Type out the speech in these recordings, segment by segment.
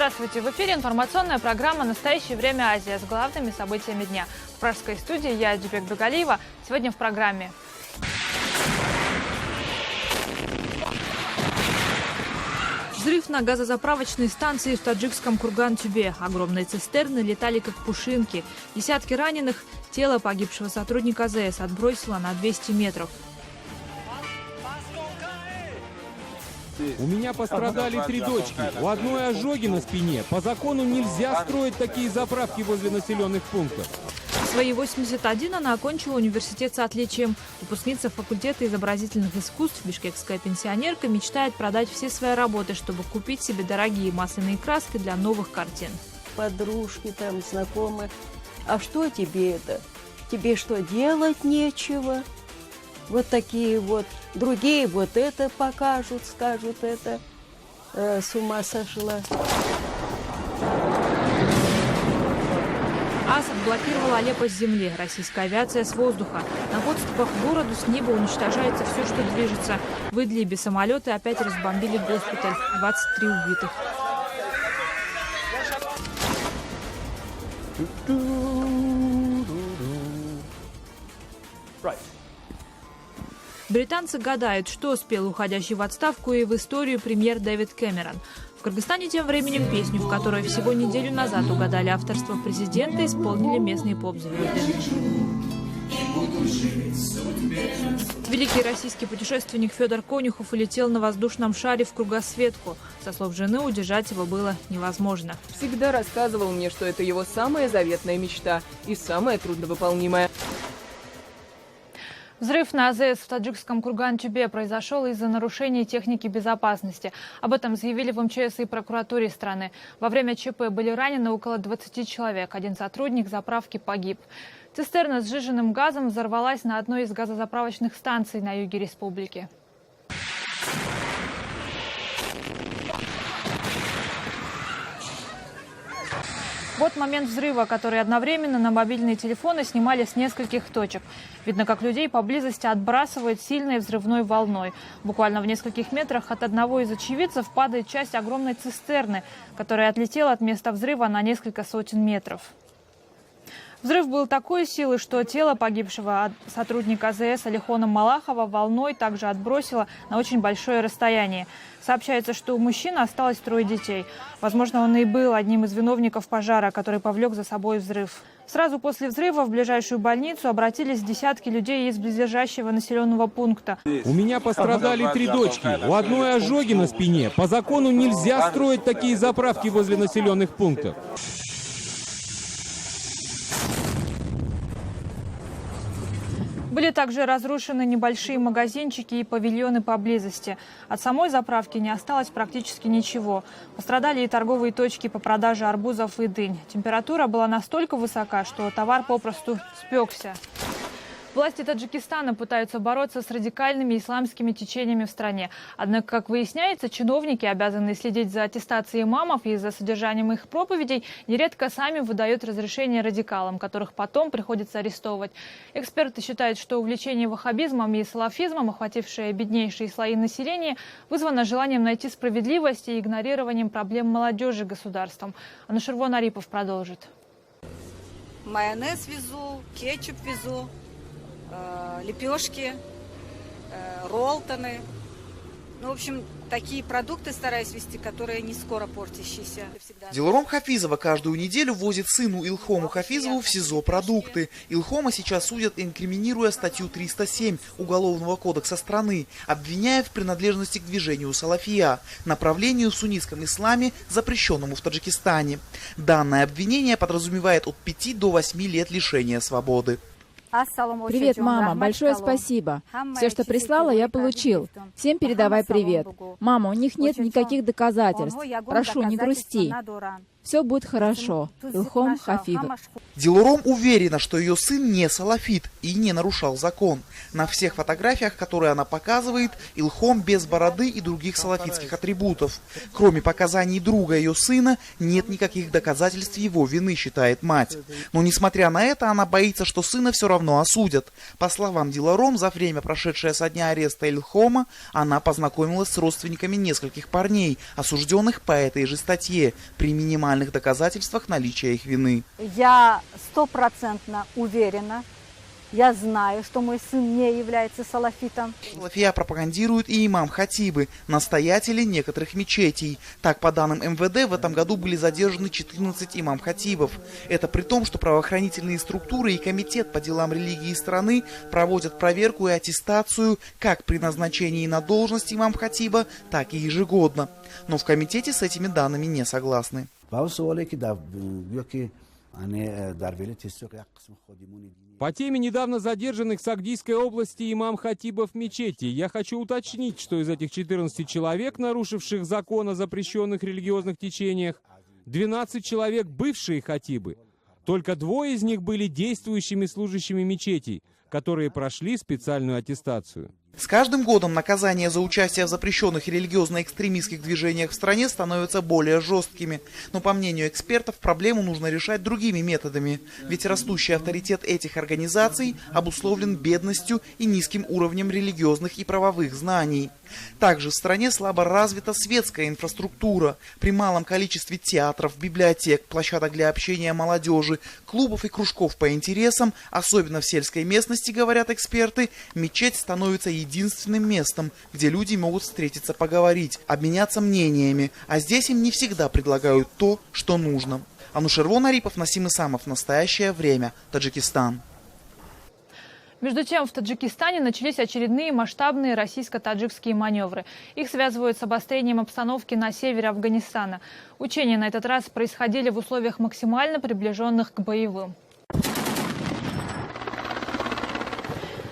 Здравствуйте! В эфире информационная программа «Настоящее время Азия» с главными событиями дня. В пражской студии я, Дюбек Бегалиева. Сегодня в программе. Взрыв на газозаправочной станции в таджикском Курган-Тюбе. Огромные цистерны летали как пушинки. Десятки раненых. Тело погибшего сотрудника АЗС отбросило на 200 метров. У меня пострадали 3 дочки. У одной ожоги на спине. По закону нельзя строить такие заправки возле населенных пунктов. В свои 81 она окончила университет с отличием. Выпускница факультета изобразительных искусств, бишкекская пенсионерка, мечтает продать все свои работы, чтобы купить себе дорогие масляные краски для новых картин. Подружки там, знакомые. А что тебе это? Тебе что, делать нечего? Вот такие вот. Другие вот это покажут, скажут это. С ума сошла. Асад блокировал Алеппо с земли, российская авиация с воздуха. На подступах к городу с неба уничтожается все, что движется. В Идлибе самолеты опять разбомбили госпиталь. 23 убитых. Британцы гадают, что спел уходящий в отставку и в историю премьер Дэвид Кэмерон. В Кыргызстане тем временем песню, в которой всего неделю назад угадали авторство президента, исполнили местные поп-звезды. Великий российский путешественник Федор Конюхов улетел на воздушном шаре в кругосветку. Со слов жены, удержать его было невозможно. Всегда рассказывал мне, что это его самая заветная мечта и самая трудновыполнимая. Взрыв на АЗС в таджикском Курган-Тюбе произошел из-за нарушений техники безопасности. Об этом заявили в МЧС и прокуратуре страны. Во время ЧП были ранены около 20 человек. Один сотрудник заправки погиб. Цистерна с сжиженным газом взорвалась на одной из газозаправочных станций на юге республики. Вот момент взрыва, который одновременно на мобильные телефоны снимали с нескольких точек. Видно, как людей поблизости отбрасывает сильной взрывной волной. Буквально в нескольких метрах от одного из очевидцев падает часть огромной цистерны, которая отлетела от места взрыва на несколько сотен метров. Взрыв был такой силы, что тело погибшего сотрудника АЗС Алихона Малахова волной также отбросило на очень большое расстояние. Сообщается, что у мужчины осталось 3 детей. Возможно, он и был одним из виновников пожара, который повлек за собой взрыв. Сразу после взрыва в ближайшую больницу обратились десятки людей из близлежащего населенного пункта. У меня пострадали 3 дочки. У одной ожоги на спине. По закону нельзя строить такие заправки возле населенных пунктов. Были также разрушены небольшие магазинчики и павильоны поблизости. От самой заправки не осталось практически ничего. Пострадали и торговые точки по продаже арбузов и дынь. Температура была настолько высока, что товар попросту спекся. Власти Таджикистана пытаются бороться с радикальными исламскими течениями в стране. Однако, как выясняется, чиновники, обязанные следить за аттестацией имамов и за содержанием их проповедей, нередко сами выдают разрешение радикалам, которых потом приходится арестовывать. Эксперты считают, что увлечение ваххабизмом и салафизмом, охватившее беднейшие слои населения, вызвано желанием найти справедливость и игнорированием проблем молодежи государством. Анушервон Арипов продолжит. Майонез везу, кетчуп везу. Лепешки, роллтоны. Ну, в общем, такие продукты стараюсь вести, которые не скоро портящиеся. Дилором Хафизова каждую неделю возит сыну Илхому Хафизову в СИЗО продукты. Илхома сейчас судят, инкриминируя статью 307 Уголовного кодекса страны, обвиняя в принадлежности к движению салафия, направлению в суннитском исламе, запрещенному в Таджикистане. Данное обвинение подразумевает от 5 до 8 лет лишения свободы. Привет, мама. Большое спасибо. Все, что прислала, я получил. Всем передавай привет. Мама, у них нет никаких доказательств. Прошу, не грусти. Все будет хорошо. Илхом Хафизов. Дилором уверена, что ее сын не салафит и не нарушал закон. На всех фотографиях, которые она показывает, Илхом без бороды и других салафитских атрибутов. Кроме показаний друга ее сына, нет никаких доказательств его вины, считает мать. Но несмотря на это, она боится, что сына все равно осудят. По словам Дилором, за время, прошедшее со дня ареста Илхома, она познакомилась с родственниками нескольких парней, осужденных по этой же статье, при минимальных доказательствах наличия их вины. Я 100% уверена, я знаю, что мой сын не является салафитом. Салафия пропагандируют и имам Хатибы, настоятели некоторых мечетей. Так, по данным МВД, в этом году были задержаны 14 имам Хатибов. Это при том, что правоохранительные структуры и комитет по делам религии страны проводят проверку и аттестацию как при назначении на должность имам Хатиба, так и ежегодно. Но в комитете с этими данными не согласны. По теме недавно задержанных в Сагдийской области имам Хатибов мечети, я хочу уточнить, что из этих 14 человек, нарушивших закон о запрещенных религиозных течениях, 12 человек бывшие хатибы. Только 2 из них были действующими служащими мечетей, которые прошли специальную аттестацию. С каждым годом наказания за участие в запрещенных религиозно-экстремистских движениях в стране становятся более жесткими. Но, по мнению экспертов, проблему нужно решать другими методами. Ведь растущий авторитет этих организаций обусловлен бедностью и низким уровнем религиозных и правовых знаний. Также в стране слабо развита светская инфраструктура. При малом количестве театров, библиотек, площадок для общения молодежи, клубов и кружков по интересам, особенно в сельской местности, говорят эксперты, мечеть становится единственным местом, где люди могут встретиться, поговорить, обменяться мнениями, а здесь им не всегда предлагают то, что нужно. Анушервон Арипов, Насим Исамов. Настоящее время. Таджикистан. Между тем, в Таджикистане начались очередные масштабные российско-таджикские маневры. Их связывают с обострением обстановки на севере Афганистана. Учения на этот раз происходили в условиях максимально приближенных к боевым.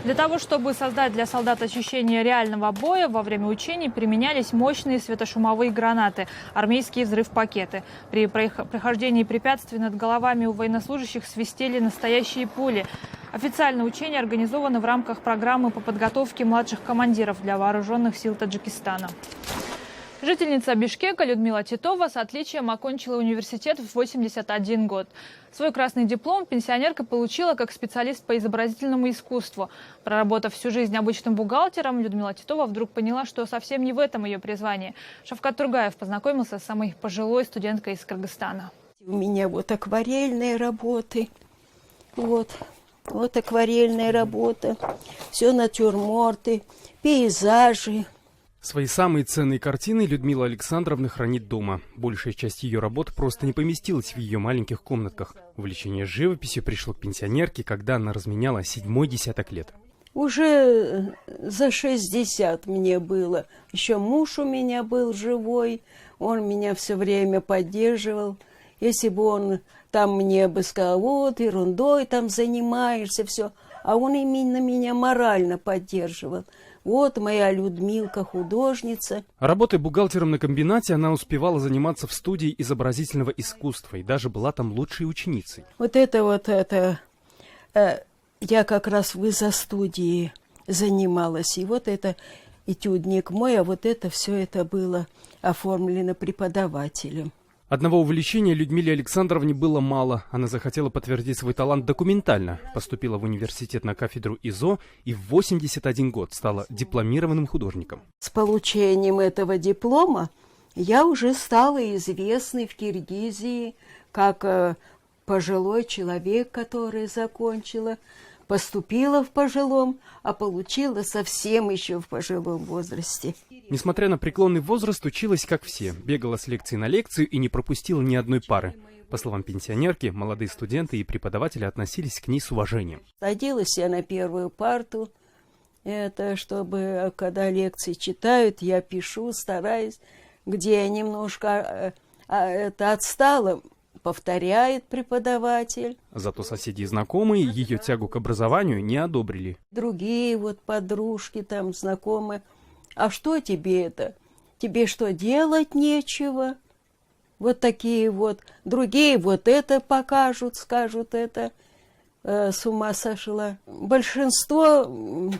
Для того, чтобы создать для солдат ощущение реального боя, во время учений применялись мощные светошумовые гранаты, армейские взрыв-пакеты. При прохождении препятствий над головами у военнослужащих свистели настоящие пули. Официально учения организованы в рамках программы по подготовке младших командиров для вооруженных сил Таджикистана. Жительница Бишкека Людмила Титова с отличием окончила университет в 81 год. Свой красный диплом пенсионерка получила как специалист по изобразительному искусству. Проработав всю жизнь обычным бухгалтером, Людмила Титова вдруг поняла, что совсем не в этом ее призвание. Шавкат Тургаев познакомился с самой пожилой студенткой из Кыргызстана. У меня вот акварельные работы, вот акварельная работа, все натюрморты, пейзажи. Свои самые ценные картины Людмила Александровна хранит дома. Большая часть ее работ просто не поместилась в ее маленьких комнатках. Увлечение живописью пришло к пенсионерке, когда она разменяла 7-й десяток лет. Уже за 60 мне было. Еще муж у меня был живой, он меня все время поддерживал. Если бы он там мне бы сказал, вот ерундой там занимаешься, все. А он именно меня морально поддерживал. Вот моя Людмилка, художница. Работой бухгалтером на комбинате она успевала заниматься в студии изобразительного искусства и даже была там лучшей ученицей. Я как раз в изо-студии занималась. И вот это этюдник мой, а вот это все это было оформлено преподавателем. Одного увлечения Людмиле Александровне было мало. Она захотела подтвердить свой талант документально. Поступила в университет на кафедру ИЗО и в 81 год стала дипломированным художником. С получением этого диплома я уже стала известной в Киргизии как пожилой человек, который закончила, поступила в пожилом, а получила совсем еще в пожилом возрасте. Несмотря на преклонный возраст, училась как все. Бегала с лекции на лекцию и не пропустила ни одной пары. По словам пенсионерки, молодые студенты и преподаватели относились к ней с уважением. Садилась я на первую парту. Это чтобы, когда лекции читают, я пишу, стараюсь. Где я немножко отстала, повторяет преподаватель. Зато соседи и знакомые ее тягу к образованию не одобрили. Другие вот подружки там, знакомые. А что тебе это? Тебе что, делать нечего? Вот такие вот. Другие вот это покажут, скажут это. С ума сошла. Большинство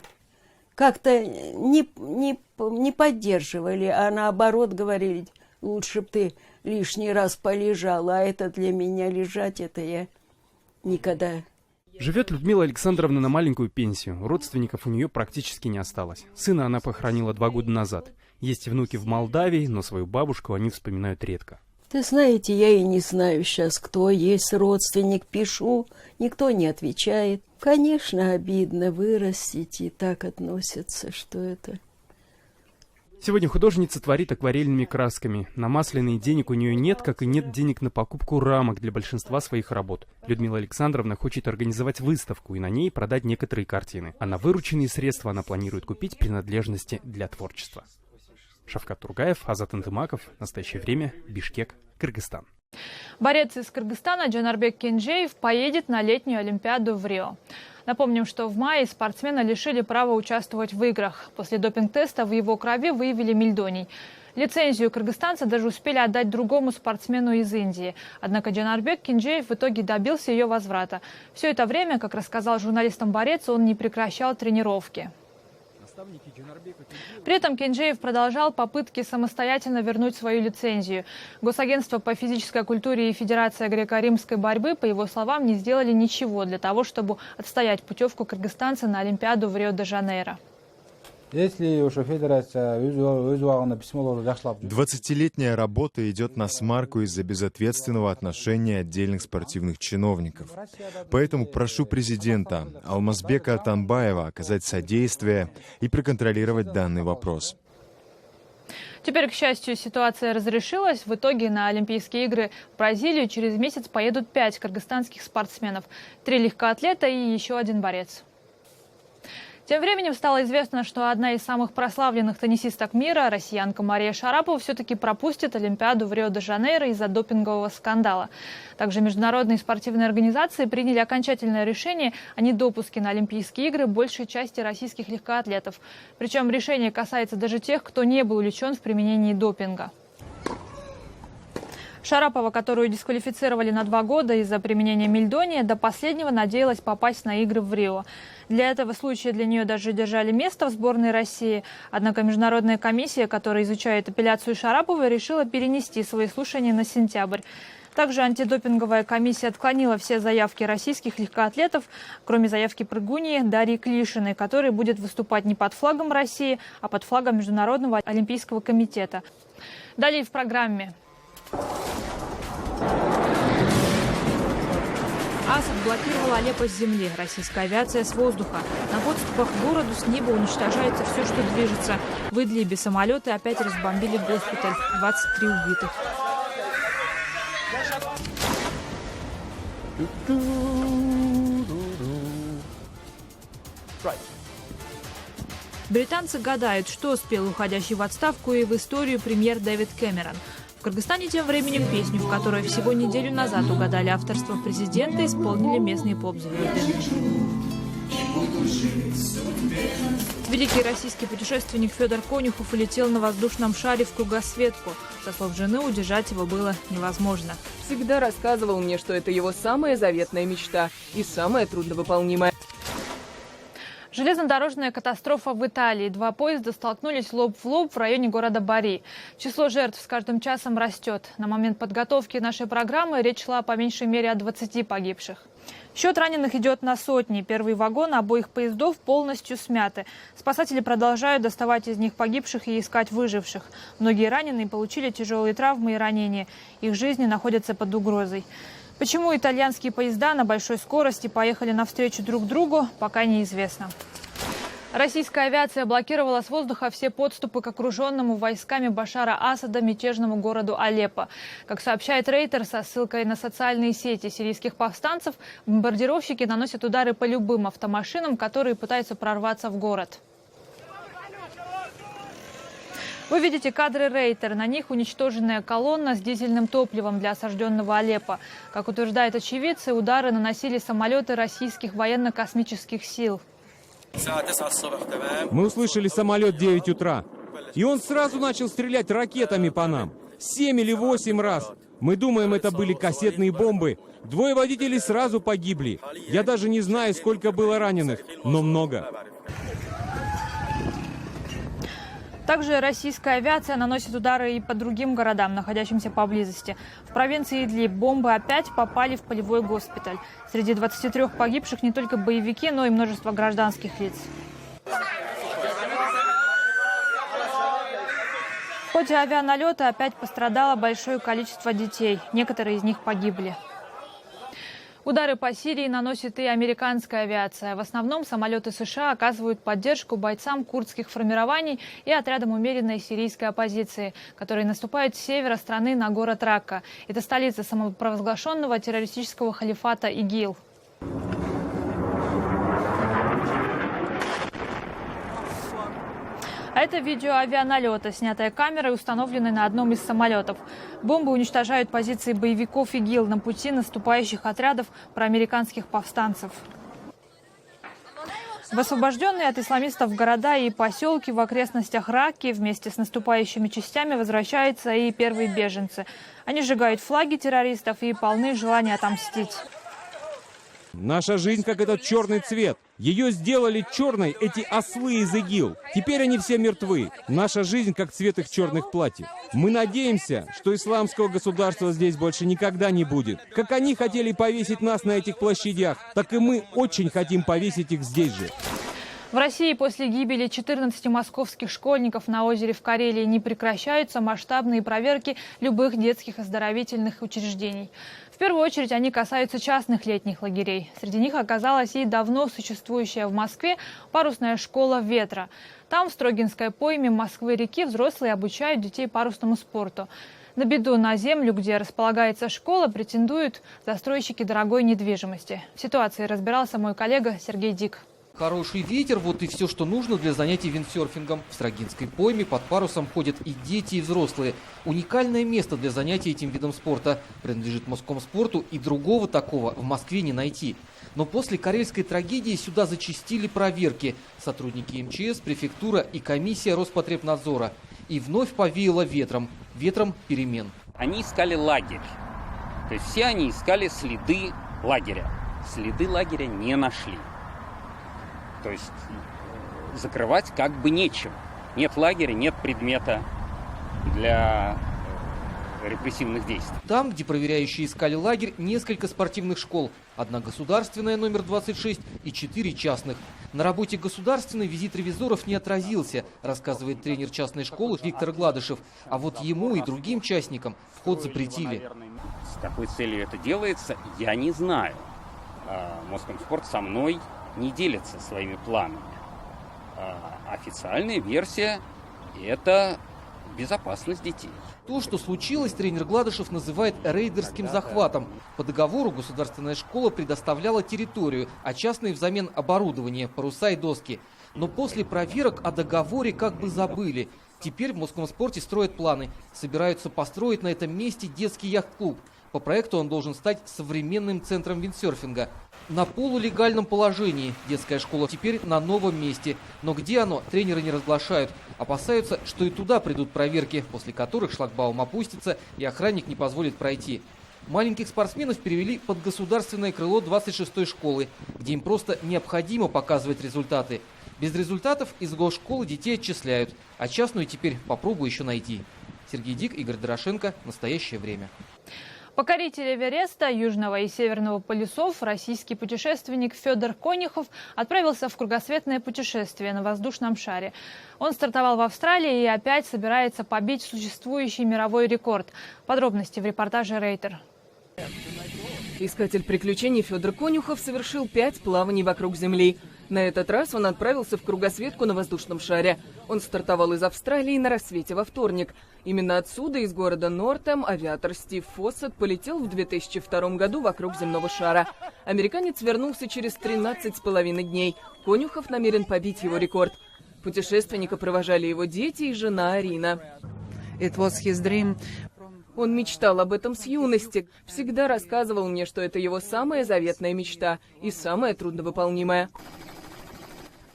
как-то не поддерживали, а наоборот говорили, лучше бы ты лишний раз полежала, а это для меня лежать, это я никогда. Живет Людмила Александровна на маленькую пенсию. Родственников у нее практически не осталось. Сына она похоронила 2 года назад. Есть внуки в Молдавии, но свою бабушку они вспоминают редко. Ты знаете, я и не знаю сейчас, кто есть родственник. Пишу, никто не отвечает. Конечно, обидно вырастить и так относятся, что это... Сегодня художница творит акварельными красками. На масляные денег у нее нет, как и нет денег на покупку рамок для большинства своих работ. Людмила Александровна хочет организовать выставку и на ней продать некоторые картины. А на вырученные средства она планирует купить принадлежности для творчества. Шавкат Тургаев, Азат Антымаков. Настоящее время. Бишкек, Кыргызстан. Борец из Кыргызстана Джанарбек Кенжеев поедет на летнюю Олимпиаду в Рио. Напомним, что в мае спортсмена лишили права участвовать в играх. После допинг-теста в его крови выявили мельдоний. Лицензию кыргызстанцы даже успели отдать другому спортсмену из Индии. Однако Джанарбек Кенжеев в итоге добился ее возврата. Все это время, как рассказал журналистам борец, он не прекращал тренировки. При этом Кенжеев продолжал попытки самостоятельно вернуть свою лицензию. Госагентство по физической культуре и Федерация греко-римской борьбы, по его словам, не сделали ничего для того, чтобы отстоять путевку кыргызстанца на Олимпиаду в Рио-де-Жанейро. 20-летняя работа идет на смарку из-за безответственного отношения отдельных спортивных чиновников. Поэтому прошу президента Алмазбека Атамбаева оказать содействие и проконтролировать данный вопрос. Теперь, к счастью, ситуация разрешилась. В итоге на Олимпийские игры в Бразилию через месяц поедут 5 кыргызстанских спортсменов, 3 легкоатлета и еще 1 борец. Тем временем стало известно, что одна из самых прославленных теннисисток мира, россиянка Мария Шарапова, все-таки пропустит Олимпиаду в Рио-де-Жанейро из-за допингового скандала. Также международные спортивные организации приняли окончательное решение о недопуске на Олимпийские игры большей части российских легкоатлетов. Причем решение касается даже тех, кто не был увлечен в применении допинга. Шарапова, которую дисквалифицировали на 2 года из-за применения мельдония, до последнего надеялась попасть на игры в Рио. Для этого случая для нее даже держали место в сборной России. Однако международная комиссия, которая изучает апелляцию Шараповой, решила перенести свои слушания на сентябрь. Также антидопинговая комиссия отклонила все заявки российских легкоатлетов, кроме заявки прыгуньи Дарьи Клишиной, которая будет выступать не под флагом России, а под флагом Международного олимпийского комитета. Далее в программе. Асад блокировал Алеппо с земли, российская авиация с воздуха. На подступах к городу с неба уничтожается все, что движется. В Идлибе самолеты опять разбомбили госпиталь. 23 убитых. Британцы гадают, что спел уходящий в отставку и в историю премьер Дэвид Кэмерон. В Кыргызстане тем временем песню, в которой всего неделю назад угадали авторство президента, исполнили местные поп-звезды. Великий российский путешественник Федор Конюхов улетел на воздушном шаре в кругосветку. Со слов жены, удержать его было невозможно. Всегда рассказывал мне, что это его самая заветная мечта и самая трудновыполнимая. Железнодорожная катастрофа в Италии. 2 поезда столкнулись лоб в лоб в районе города Бари. Число жертв с каждым часом растет. На момент подготовки нашей программы речь шла по меньшей мере о 20 погибших. Счет раненых идет на сотни. Первые вагоны обоих поездов полностью смяты. Спасатели продолжают доставать из них погибших и искать выживших. Многие раненые получили тяжелые травмы и ранения. Их жизни находятся под угрозой. Почему итальянские поезда на большой скорости поехали навстречу друг другу, пока неизвестно. Российская авиация блокировала с воздуха все подступы к окруженному войсками Башара Асада мятежному городу Алеппо. Как сообщает Рейтер со ссылкой на социальные сети сирийских повстанцев, бомбардировщики наносят удары по любым автомашинам, которые пытаются прорваться в город. Вы видите кадры Рейтер. На них уничтоженная колонна с дизельным топливом для осажденного Алеппо. Как утверждают очевидцы, удары наносили самолеты российских военно-космических сил. Мы услышали самолет в 9 утра. И он сразу начал стрелять ракетами по нам. 7 или 8 раз. Мы думаем, это были кассетные бомбы. 2 водителей сразу погибли. Я даже не знаю, сколько было раненых, но много. Также российская авиация наносит удары и по другим городам, находящимся поблизости. В провинции Идлиб бомбы опять попали в полевой госпиталь. Среди 23 погибших не только боевики, но и множество гражданских лиц. В ходе авианалета опять пострадало большое количество детей. Некоторые из них погибли. Удары по Сирии наносит и американская авиация. В основном самолеты США оказывают поддержку бойцам курдских формирований и отрядам умеренной сирийской оппозиции, которые наступают с севера страны на город Ракка. Это столица самопровозглашенного террористического халифата ИГИЛ. А это видео авианалета, снятое камерой, установленной на одном из самолетов. Бомбы уничтожают позиции боевиков ИГИЛ на пути наступающих отрядов проамериканских повстанцев. В освобожденные от исламистов города и поселки в окрестностях Ракки вместе с наступающими частями возвращаются и первые беженцы. Они сжигают флаги террористов и полны желания отомстить. Наша жизнь как этот черный цвет. Ее сделали черной эти ослы из ИГИЛ. Теперь они все мертвы. Наша жизнь как цвет их черных платьев. Мы надеемся, что исламского государства здесь больше никогда не будет. Как они хотели повесить нас на этих площадях, так и мы очень хотим повесить их здесь же. В России после гибели 14 московских школьников на озере в Карелии не прекращаются масштабные проверки любых детских оздоровительных учреждений. В первую очередь они касаются частных летних лагерей. Среди них оказалась и давно существующая в Москве парусная школа «Ветра». Там, в Строгинской пойме Москвы-реки, взрослые обучают детей парусному спорту. На беду на землю, где располагается школа, претендуют застройщики дорогой недвижимости. В ситуации разбирался мой коллега Сергей Дик. Хороший ветер – вот и все, что нужно для занятий виндсерфингом. В Строгинской пойме под парусом ходят и дети, и взрослые. Уникальное место для занятий этим видом спорта. Принадлежит Москомспорту, и другого такого в Москве не найти. Но после карельской трагедии сюда зачастили проверки. Сотрудники МЧС, префектура и комиссия Роспотребнадзора. И вновь повеяло ветром. Ветром перемен. Они искали лагерь. То есть все они искали следы лагеря. Следы лагеря не нашли. То есть закрывать как бы нечем. Нет лагеря, нет предмета для репрессивных действий. Там, где проверяющие искали лагерь, несколько спортивных школ. Одна государственная, номер 26, и 4 частных. На работе государственной визит ревизоров не отразился, рассказывает тренер частной школы Виктор Гладышев. А вот ему и другим частникам вход запретили. С какой целью это делается, я не знаю. Москомспорт со мной не делятся своими планами. Официальная версия – это безопасность детей. То, что случилось, тренер Гладышев называет рейдерским захватом. По договору государственная школа предоставляла территорию, а частные взамен оборудование, паруса и доски. Но после проверок о договоре как бы забыли. Теперь в Москомспорте строят планы. Собираются построить на этом месте детский яхт-клуб. По проекту он должен стать современным центром виндсерфинга. На полулегальном положении детская школа теперь на новом месте. Но где оно, тренеры не разглашают. Опасаются, что и туда придут проверки, после которых шлагбаум опустится и охранник не позволит пройти. Маленьких спортсменов перевели под государственное крыло 26-й школы, где им просто необходимо показывать результаты. Без результатов из госшколы детей отчисляют, а частную теперь попробую еще найти. Сергей Дик, Игорь Дорошенко. Настоящее время. Покоритель Эвереста, Южного и Северного полюсов, российский путешественник Федор Конюхов отправился в кругосветное путешествие на воздушном шаре. Он стартовал в Австралии и опять собирается побить существующий мировой рекорд. Подробности в репортаже «Рейтер». Искатель приключений Федор Конюхов совершил 5 плаваний вокруг Земли. На этот раз он отправился в кругосветку на воздушном шаре. Он стартовал из Австралии на рассвете во вторник. Именно отсюда, из города Нортем, авиатор Стив Фоссет полетел в 2002 году вокруг земного шара. Американец вернулся через 13,5 дней. Конюхов намерен побить его рекорд. Путешественника провожали его дети и жена Арина. Он мечтал об этом с юности. Всегда рассказывал мне, что это его самая заветная мечта и самая трудновыполнимая.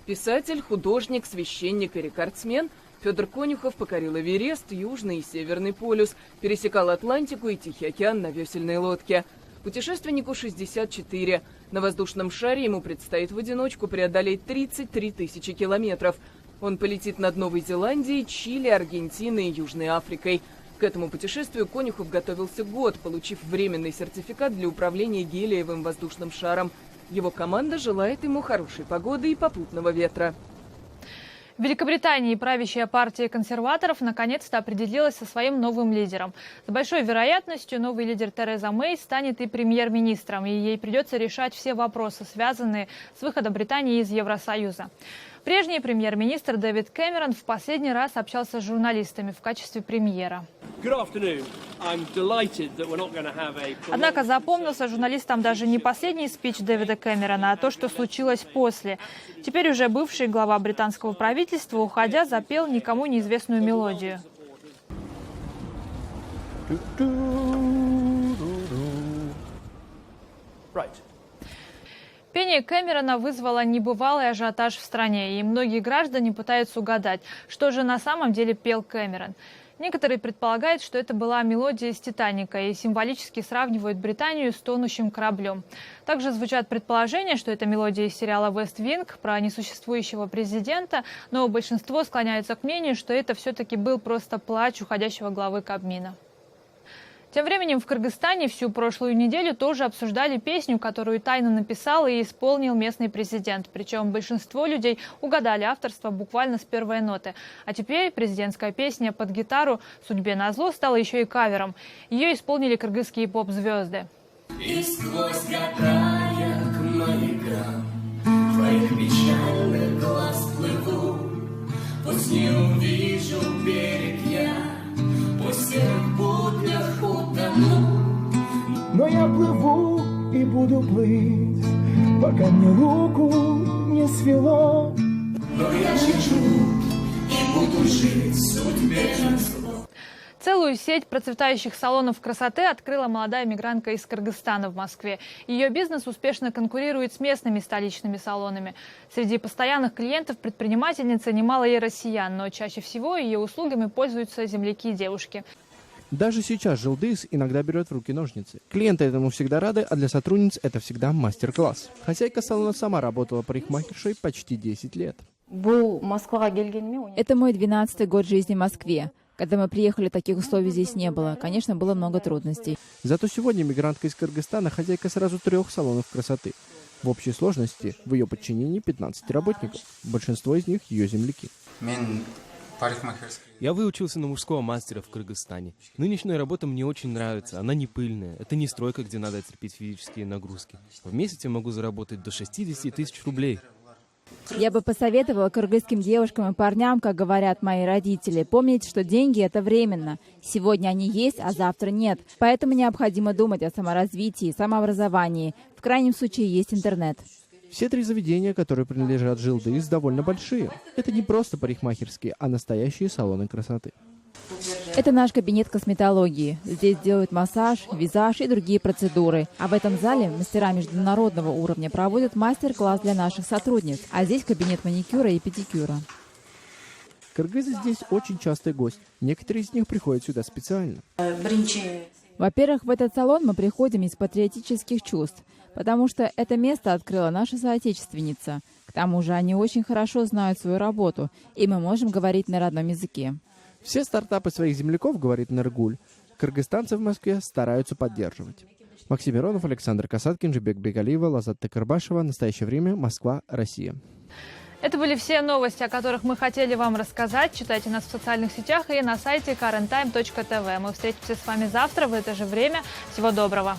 Писатель, художник, священник и рекордсмен Федор Конюхов покорил Эверест, Южный и Северный полюс, пересекал Атлантику и Тихий океан на весельной лодке. Путешественнику 64. На воздушном шаре ему предстоит в одиночку преодолеть 33 тысячи километров. Он полетит над Новой Зеландией, Чили, Аргентиной и Южной Африкой. К этому путешествию Конюхов готовился год, получив временный сертификат для управления гелиевым воздушным шаром. Его команда желает ему хорошей погоды и попутного ветра. В Великобритании правящая партия консерваторов наконец-то определилась со своим новым лидером. С большой вероятностью новый лидер Тереза Мэй станет и премьер-министром, и ей придется решать все вопросы, связанные с выходом Британии из Евросоюза. Прежний премьер-министр Дэвид Кэмерон в последний раз общался с журналистами в качестве премьера. Однако запомнился журналистам даже не последний спич Дэвида Кэмерона, а то, что случилось после. Теперь уже бывший глава британского правительства, уходя, запел никому неизвестную мелодию. Пение Кэмерона вызвало небывалый ажиотаж в стране, и многие граждане пытаются угадать, что же на самом деле пел Кэмерон. Некоторые предполагают, что это была мелодия из «Титаника» и символически сравнивают Британию с тонущим кораблем. Также звучат предположения, что это мелодия из сериала «Вест Винг» про несуществующего президента, но большинство склоняются к мнению, что это все-таки был просто плач уходящего главы Кабмина. Тем временем в Кыргызстане всю прошлую неделю тоже обсуждали песню, которую тайно написал и исполнил местный президент. Причем большинство людей угадали авторство буквально с первой ноты. А теперь президентская песня под гитару «Судьбе назло» стала еще и кавером. Ее исполнили кыргызские поп-звезды. И сквозь года я к маякам твоих печальных глаз плыву, пусть не увижу берег я, пусть всех буднях утону. Но я плыву и буду плыть, пока мне руку не свело. Но я живу и буду жить в судьбе назло. Целую сеть процветающих салонов красоты открыла молодая мигрантка из Кыргызстана в Москве. Ее бизнес успешно конкурирует с местными столичными салонами. Среди постоянных клиентов предпринимательницы немало и россиян, но чаще всего ее услугами пользуются земляки и девушки. Даже сейчас Жилдыс иногда берет в руки ножницы. Клиенты этому всегда рады, а для сотрудниц это всегда мастер-класс. Хозяйка салона сама работала парикмахершей почти 10 лет. Это мой 12-й год жизни в Москве. Когда мы приехали, таких условий здесь не было. Конечно, было много трудностей. Зато сегодня мигрантка из Кыргызстана хозяйка сразу 3 салонов красоты. В общей сложности в ее подчинении 15 работников. Большинство из них ее земляки. Я выучился на мужского мастера в Кыргызстане. Нынешняя работа мне очень нравится. Она не пыльная. Это не стройка, где надо терпеть физические нагрузки. В месяц я могу заработать до 60 тысяч рублей. Я бы посоветовала кыргызским девушкам и парням, как говорят мои родители, помнить, что деньги — это временно. Сегодня они есть, а завтра нет. Поэтому необходимо думать о саморазвитии, самообразовании. В крайнем случае есть интернет. Все 3 заведения, которые принадлежат Жилдыс, довольно большие. Это не просто парикмахерские, а настоящие салоны красоты. Это наш кабинет косметологии. Здесь делают массаж, визаж и другие процедуры. А в этом зале мастера международного уровня проводят мастер-класс для наших сотрудниц. А здесь кабинет маникюра и педикюра. Кыргызы здесь очень частый гость. Некоторые из них приходят сюда специально. Во-первых, в этот салон мы приходим из патриотических чувств, потому что это место открыла наша соотечественница. К тому же они очень хорошо знают свою работу, и мы можем говорить на родном языке. Все стартапы своих земляков, говорит Ныргуль, кыргызстанцы в Москве стараются поддерживать. Максим Миронов, Александр Касаткин, Жибек Бегалиева, Лазат Тыкырбашева. Настоящее время. Москва, Россия. Это были все новости, о которых мы хотели вам рассказать. Читайте нас в социальных сетях и на сайте karenTime.tv. Мы встретимся с вами завтра в это же время. Всего доброго.